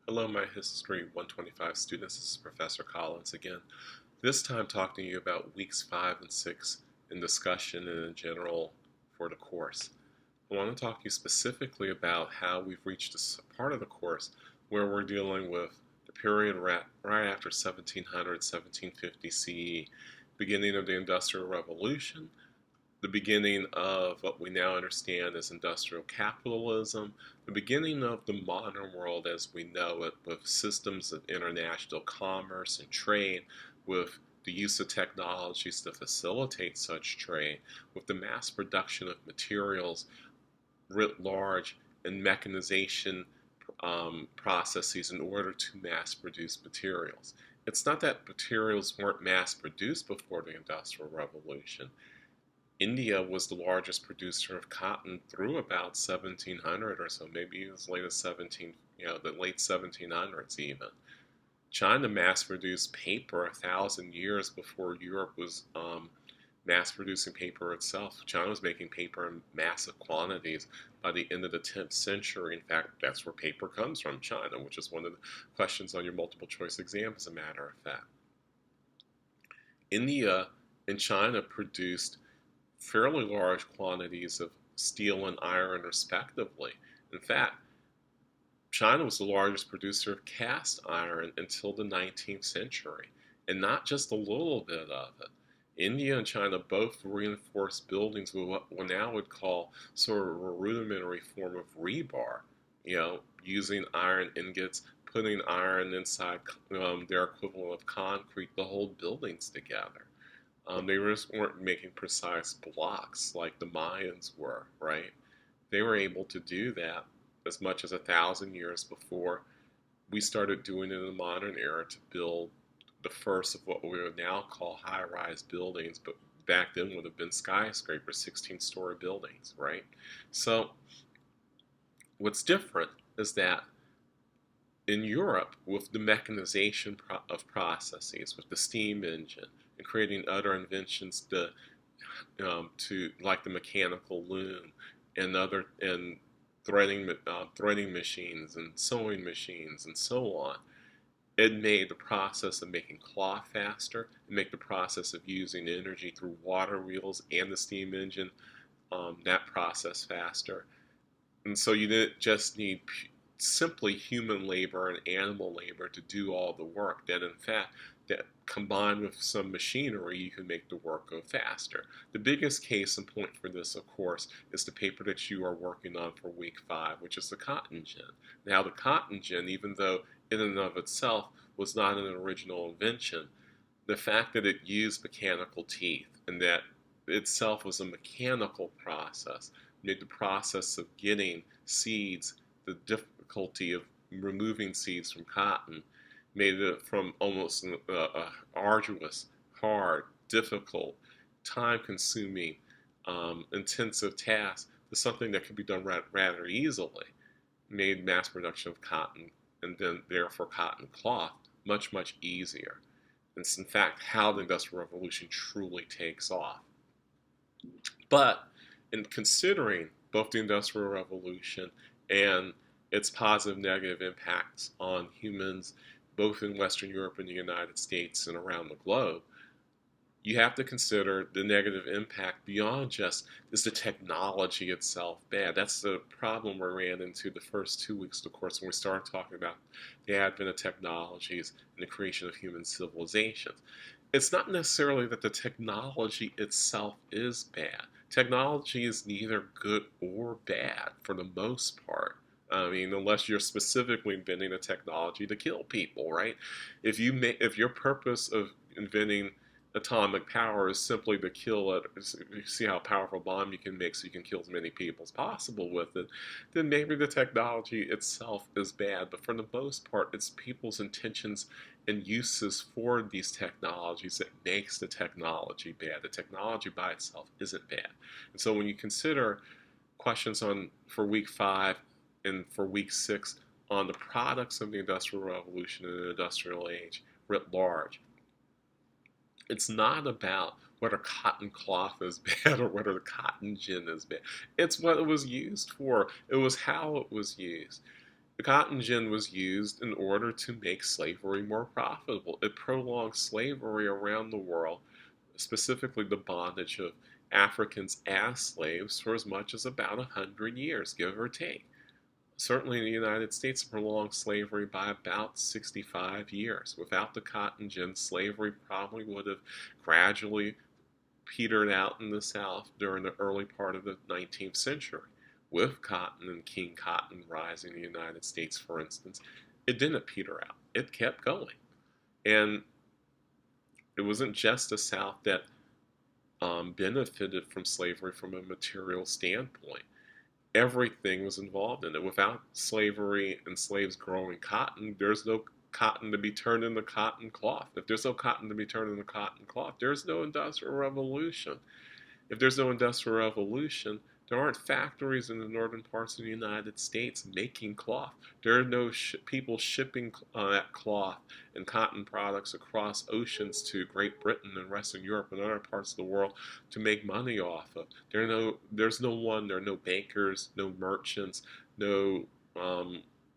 Hello, my History 125 students. This is Professor Collins again. This time talking to you about weeks 5 and 6 in discussion and in general for the course. I want to talk to you specifically about how we've reached a part of the course where we're dealing with the period right after 1700, 1750 CE, beginning of the Industrial Revolution, the beginning of what we now understand as industrial capitalism, the beginning of the modern world as we know it, with systems of international commerce and trade, with the use of technologies to facilitate such trade, with the mass production of materials writ large, and mechanization processes in order to mass produce materials. It's not that materials weren't mass produced before the Industrial Revolution. India was the largest producer of cotton through about 1700 or so, maybe as late as the late 1700s even. China mass-produced paper 1,000 years before Europe was mass-producing paper itself. China was making paper in massive quantities by the end of the 10th century. In fact, that's where paper comes from, China, which is one of the questions on your multiple choice exam, as a matter of fact. India and China produced fairly large quantities of steel and iron, respectively. In fact, China was the largest producer of cast iron until the 19th century, and not just a little bit of it. India and China both reinforced buildings with what we now would call sort of a rudimentary form of rebar, using iron ingots, putting iron inside their equivalent of concrete to hold buildings together. They just weren't making precise blocks like the Mayans were, right? They were able to do that as much as 1,000 years before we started doing it in the modern era to build the first of what we would now call high-rise buildings, but back then would have been skyscrapers, 16-story buildings, right? So what's different is that in Europe, with the mechanization of processes, with the steam engine, and creating other inventions to like the mechanical loom and threading machines and sewing machines and so on, it made the process of making cloth faster. It made the process of using energy through water wheels and the steam engine, that process faster. And so you didn't just need simply human labor and animal labor to do all the work. That in fact, that combined with some machinery, you can make the work go faster. The biggest case in point for this, of course, is the paper that you are working on for week 5, which is the cotton gin. Now, the cotton gin, even though in and of itself was not an original invention, the fact that it used mechanical teeth and that itself was a mechanical process made the process of getting seeds, the difficulty of removing seeds from cotton, made it from almost an arduous, hard, difficult, time-consuming, intensive task to something that could be done rather easily. Made mass production of cotton and then therefore cotton cloth much, much easier. It's in fact how the Industrial Revolution truly takes off. But in considering both the Industrial Revolution and its positive negative impacts on humans, both in Western Europe and the United States and around the globe, you have to consider the negative impact beyond just, is the technology itself bad? That's the problem we ran into the first 2 weeks of the course when we started talking about the advent of technologies and the creation of human civilizations. It's not necessarily that the technology itself is bad. Technology is neither good or bad for the most part. I mean, unless you're specifically inventing a technology to kill people, right? If your purpose of inventing atomic power is simply to kill it, see how powerful a bomb you can make so you can kill as many people as possible with it, then maybe the technology itself is bad. But for the most part, it's people's intentions and uses for these technologies that makes the technology bad. The technology by itself isn't bad. And so when you consider questions for week 5 and for week 6 on the products of the Industrial Revolution and the Industrial Age writ large, it's not about whether cotton cloth is bad or whether the cotton gin is bad. It's what it was used for. It was how it was used. The cotton gin was used in order to make slavery more profitable. It prolonged slavery around the world, specifically the bondage of Africans as slaves, for as much as about 100 years, give or take. Certainly in the United States, prolonged slavery by about 65 years. Without the cotton gin, slavery probably would have gradually petered out in the South during the early part of the 19th century. With cotton and King Cotton rising in the United States, for instance, it didn't peter out. It kept going. And it wasn't just the South that benefited from slavery from a material standpoint. Everything was involved in it. Without slavery and slaves growing cotton, there's no cotton to be turned into cotton cloth. If there's no cotton to be turned into cotton cloth, there's no industrial revolution. If there's no industrial revolution, there aren't factories in the northern parts of the United States making cloth. There are no people shipping that cloth and cotton products across oceans to Great Britain and Western Europe and other parts of the world to make money off of. There are no bankers, no merchants, no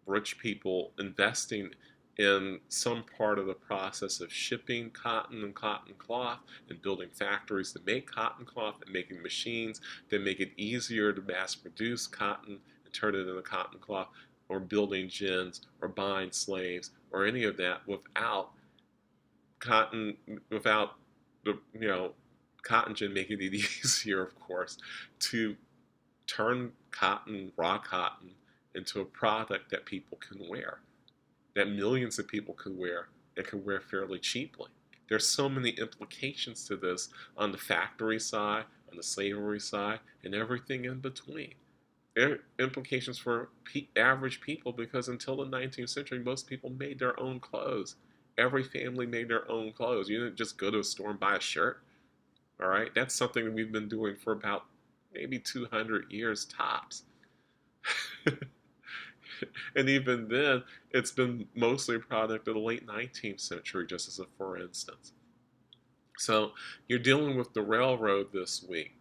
rich people investing in some part of the process of shipping cotton and cotton cloth and building factories to make cotton cloth and making machines that make it easier to mass produce cotton and turn it into cotton cloth, or building gins or buying slaves or any of that without cotton, without the cotton gin making it easier, of course, to turn cotton, raw cotton, into a product that people can wear, that millions of people could wear and could wear fairly cheaply. There's so many implications to this on the factory side, on the slavery side, and everything in between. There are implications for average people because until the 19th century, most people made their own clothes. Every family made their own clothes. You didn't just go to a store and buy a shirt. All right? That's something that we've been doing for about maybe 200 years tops. And even then, it's been mostly a product of the late 19th century, just as a for instance. So you're dealing with the railroad this week.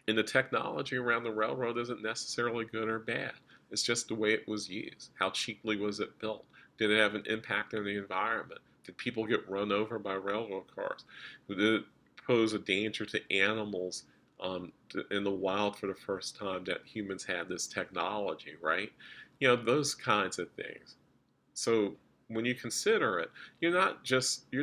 And the technology around the railroad isn't necessarily good or bad. It's just the way it was used. How cheaply was it built? Did it have an impact on the environment? Did people get run over by railroad cars? Did it pose a danger to animals in the wild for the first time that humans had this technology, right? Those kinds of things. So when you consider it, you're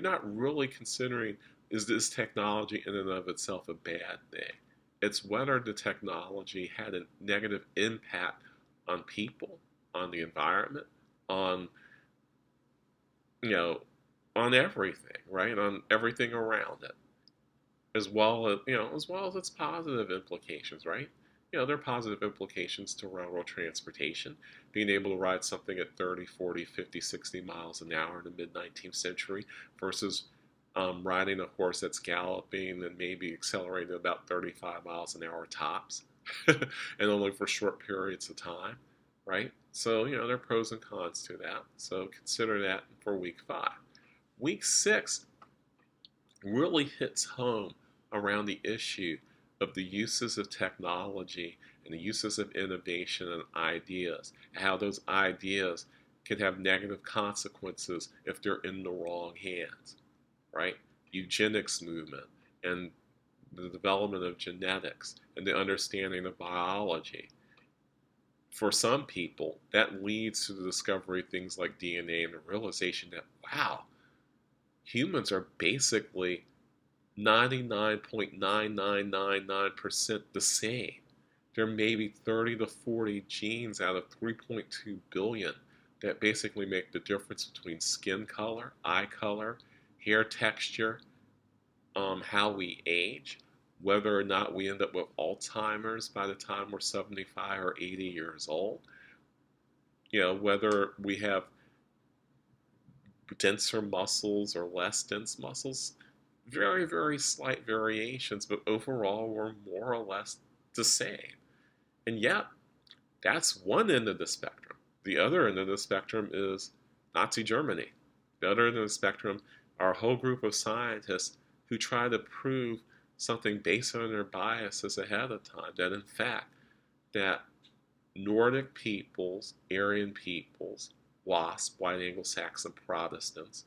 not really considering, is this technology in and of itself a bad thing? It's whether the technology had a negative impact on people, on the environment, on on everything, right? On everything around it, as well as its positive implications, right? There are positive implications to railroad transportation. Being able to ride something at 30, 40, 50, 60 miles an hour in the mid-19th century versus riding a horse that's galloping and maybe accelerating about 35 miles an hour tops and only for short periods of time, right? So, there are pros and cons to that. So consider that for week 5. Week 6 really hits home around the issue of the uses of technology and the uses of innovation and ideas, and how those ideas can have negative consequences if they're in the wrong hands, right? Eugenics movement and the development of genetics and the understanding of biology. For some people, that leads to the discovery of things like DNA and the realization that, wow, humans are basically 99.9999% the same. There may be 30 to 40 genes out of 3.2 billion that basically make the difference between skin color, eye color, hair texture, how we age, whether or not we end up with Alzheimer's by the time we're 75 or 80 years old, whether we have denser muscles or less dense muscles. Very, very slight variations, but overall we're more or less the same. And yet, that's one end of the spectrum. The other end of the spectrum is Nazi Germany. The other end of the spectrum are a whole group of scientists who try to prove something based on their biases ahead of time, that in fact, that Nordic peoples, Aryan peoples, WASP, white Anglo-Saxon Protestants,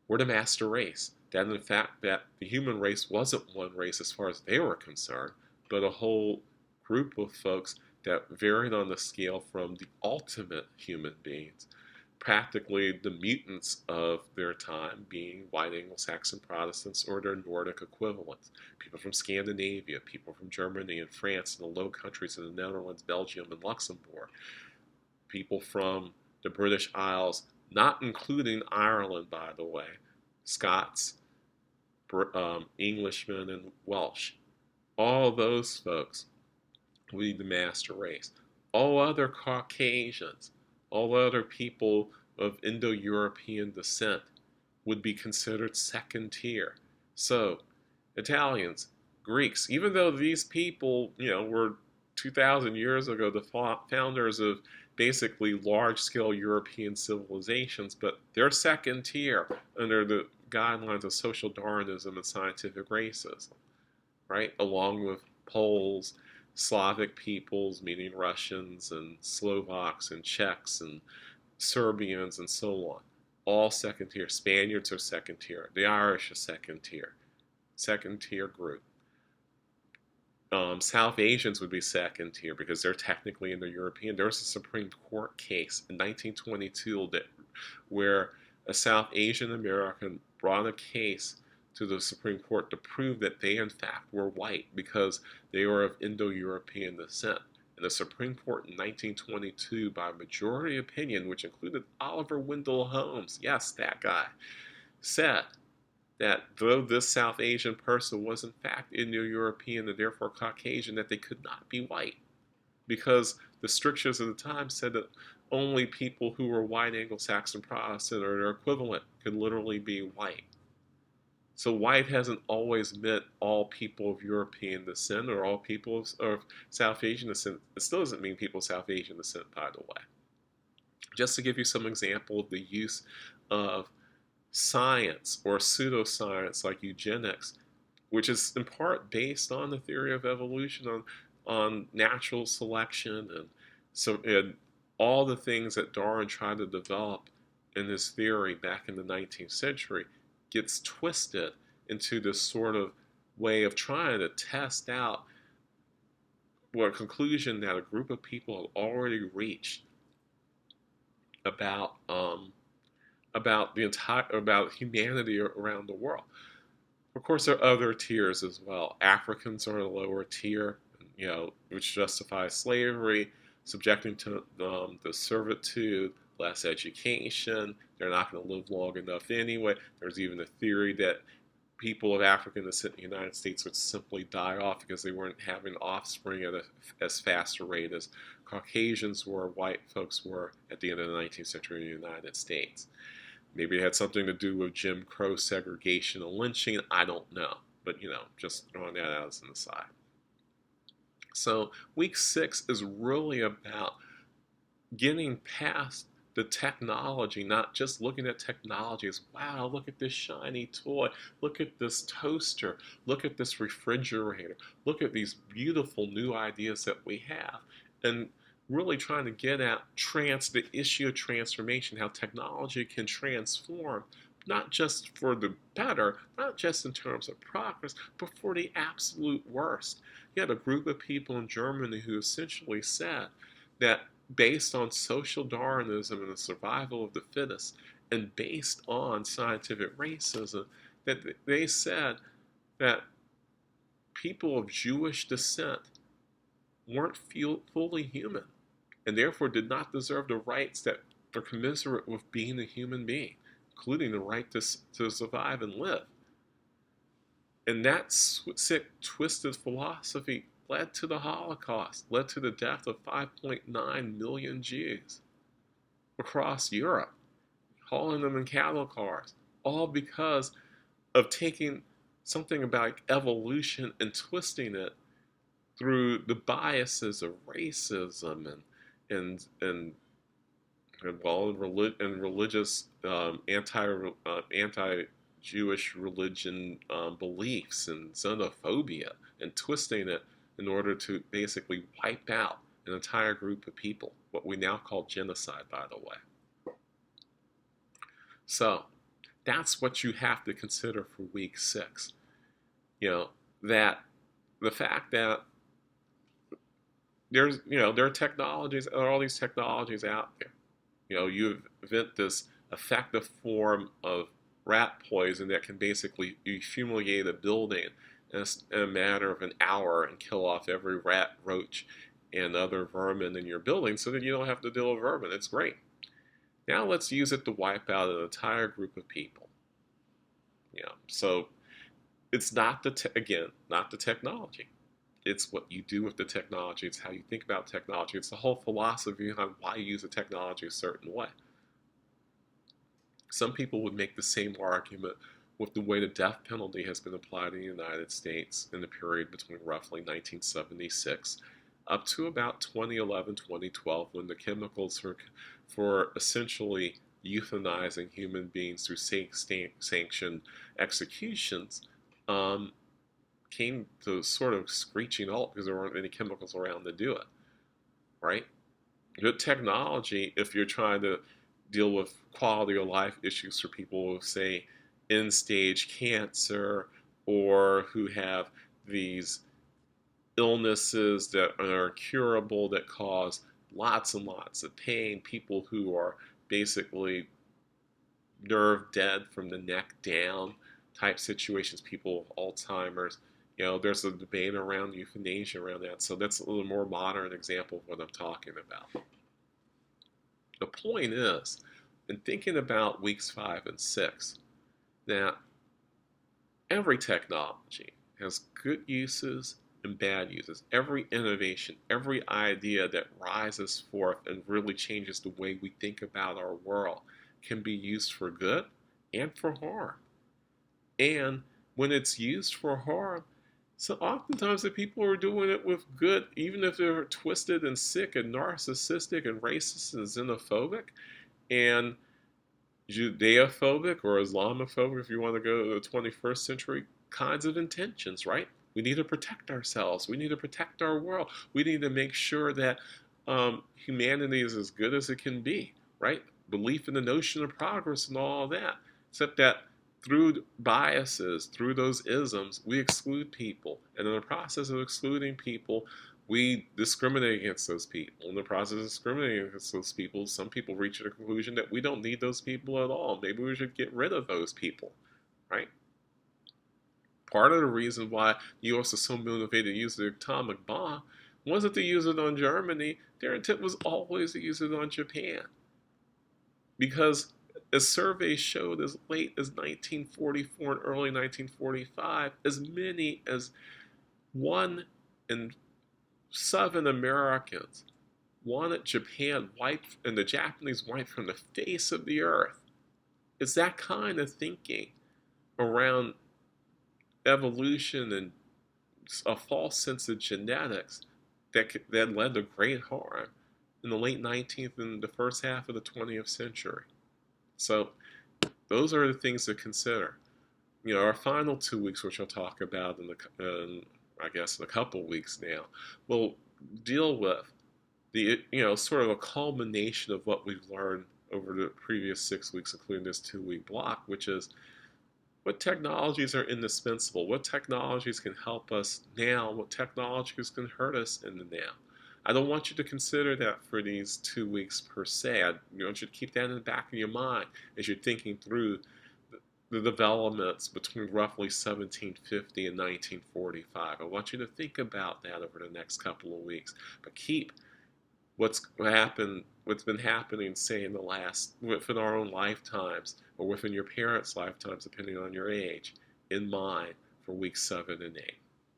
were the master race. That in fact that the human race wasn't one race as far as they were concerned, but a whole group of folks that varied on the scale from the ultimate human beings, practically the mutants of their time being white Anglo-Saxon Protestants or their Nordic equivalents, people from Scandinavia, people from Germany and France and the Low Countries and the Netherlands, Belgium and Luxembourg, people from the British Isles, not including Ireland, by the way, Scots, Englishmen, and Welsh. All those folks would be the master race. All other Caucasians, all other people of Indo-European descent would be considered second tier. So, Italians, Greeks, even though these people, were 2,000 years ago the founders of basically large-scale European civilizations, but they're second tier under the guidelines of social Darwinism and scientific racism, right? Along with Poles, Slavic peoples, meaning Russians and Slovaks and Czechs and Serbians and so on. All second tier. Spaniards are second tier. The Irish are second tier. Second tier group. South Asians would be second tier because they're technically Indo-European. There was a Supreme Court case in 1922 where a South Asian American brought a case to the Supreme Court to prove that they in fact were white because they were of Indo-European descent. And the Supreme Court in 1922, by majority opinion, which included Oliver Wendell Holmes, yes, that guy, said that though this South Asian person was in fact Indo-European and therefore Caucasian, that they could not be white because the strictures of the time said that only people who were white Anglo-Saxon Protestant or their equivalent could literally be white. So white hasn't always meant all people of European descent or all people of South Asian descent. It still doesn't mean people of South Asian descent, by the way. Just to give you some example of the use of science or pseudoscience like eugenics, which is in part based on the theory of evolution, on natural selection, and all the things that Darwin tried to develop in his theory back in the 19th century gets twisted into this sort of way of trying to test out what a conclusion that a group of people have already reached about humanity around the world. Of course, there are other tiers as well. Africans are a lower tier, which justifies slavery, subjecting to the servitude, less education. They're not going to live long enough anyway. There's even a theory that people of African descent in the United States would simply die off because they weren't having offspring at as fast a rate as Caucasians were, white folks were at the end of the 19th century in the United States. Maybe it had something to do with Jim Crow segregation and lynching. I don't know. But, just throwing that out as an aside. So week 6 is really about getting past the technology, not just looking at technology as, wow, look at this shiny toy, look at this toaster, look at this refrigerator, look at these beautiful new ideas that we have, and really trying to get at the issue of transformation, how technology can transform, not just for the better, not just in terms of progress, but for the absolute worst. You had a group of people in Germany who essentially said that based on social Darwinism and the survival of the fittest, and based on scientific racism, that they said that people of Jewish descent weren't fully human, and therefore did not deserve the rights that are commensurate with being a human being, including the right to survive and live. And that sick, twisted philosophy led to the Holocaust, led to the death of 5.9 million Jews across Europe, hauling them in cattle cars, all because of taking something about evolution and twisting it through the biases of racism and religious anti-Jewish religion beliefs and xenophobia, and twisting it in order to basically wipe out an entire group of people, what we now call genocide, by the way. So that's what you have to consider for week 6. That the fact that there are technologies, there are all these technologies out there. You invent this effective form of rat poison that can basically fumigate a building in a matter of an hour and kill off every rat, roach, and other vermin in your building so that you don't have to deal with vermin. It's great. Now let's use it to wipe out an entire group of people. So it's not not the technology. It's what you do with the technology. It's how you think about technology. It's the whole philosophy behind why you use a technology a certain way. Some people would make the same argument with the way the death penalty has been applied in the United States in the period between roughly 1976 up to about 2011, 2012, when the chemicals for essentially euthanizing human beings through sanctioned executions came to sort of screeching halt because there weren't any chemicals around to do it, right? Good technology, if you're trying to deal with quality of life issues for people with, say, end-stage cancer or who have these illnesses that are curable that cause lots and lots of pain, people who are basically nerve dead from the neck down type situations, people with Alzheimer's. There's a debate around euthanasia around that. So that's a little more modern example of what I'm talking about. The point is, in thinking about weeks 5 and 6, that every technology has good uses and bad uses. Every innovation, every idea that rises forth and really changes the way we think about our world can be used for good and for harm. And when it's used for harm, so oftentimes the people are doing it with good, even if they're twisted and sick and narcissistic and racist and xenophobic and Judeophobic or Islamophobic, if you want to go to the 21st century, kinds of intentions, right? We need to protect ourselves. We need to protect our world. We need to make sure that humanity is as good as it can be, right? Belief in the notion of progress and all of that. Except that through biases, through those isms, we exclude people. And in the process of excluding people, we discriminate against those people. In the process of discriminating against those people, some people reach the conclusion that we don't need those people at all. Maybe we should get rid of those people, right? Part of the reason why the U.S. is so motivated to use the atomic bomb wasn't to use it on Germany. Their intent was always to use it on Japan. Because as surveys showed as late as 1944 and early 1945, as many as 1 in 7 Americans wanted Japan wiped and the Japanese wiped from the face of the earth. It's that kind of thinking around evolution and a false sense of genetics that led to great harm in the late 19th and the first half of the 20th century. So those are the things to consider. Our final 2 weeks, which I'll talk about in I guess in a couple weeks now, will deal with the sort of a culmination of what we've learned over the previous 6 weeks, including this 2-week block, which is what technologies are indispensable, what technologies can help us now, what technologies can hurt us in the now. I don't want you to consider that for these 2 weeks per se. I want you to keep that in the back of your mind as you're thinking through the developments between roughly 1750 and 1945. I want you to think about that over the next couple of weeks. But keep what's been happening, say, within our own lifetimes or within your parents' lifetimes, depending on your age, in mind for weeks 7 and 8.